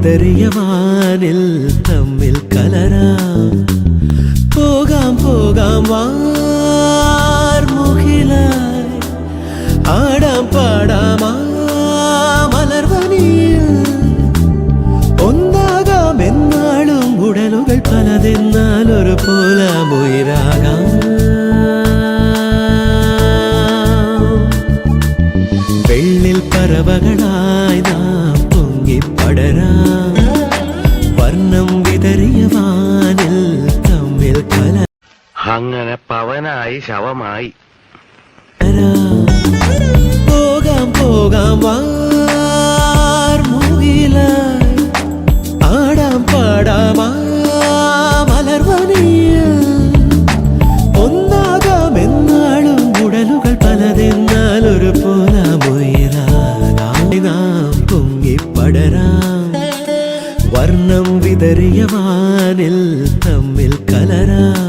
വിതറിയ വാനിൽ തമ്മിൽ കലരാം. പോകാം പോകാം വാർമുകിലായി, ആടാം പാടാം മലർവനിയിൽ. ഒന്നാകാം എന്നാളും ഉടലുകൾ പലതെന്നാൽ ഒരു പോലാമുയിരാകാം. വെള്ളിൽ പറവകളായി നാം പൊങ്ങിപ്പടരാം. വർണ്ണം വിതറിയ വാനിൽ തമ്മിൽ കല. അങ്ങനെ പവനായി ശവമായി. പോകാം പോകാം വാർമുകിലായി, ആടാം പാടാം മലർവനിയിൽ. ഒന്നാകാം എന്നാളും ഉടലുകൾ പലതെന്നാൽ ഒരു പോലാമുയിരാകാം. നാം പൊങ്ങിപ്പടരാം. വർണ്ണം വിതറിയ വാനിൽ തമ്മിൽ കലരാം.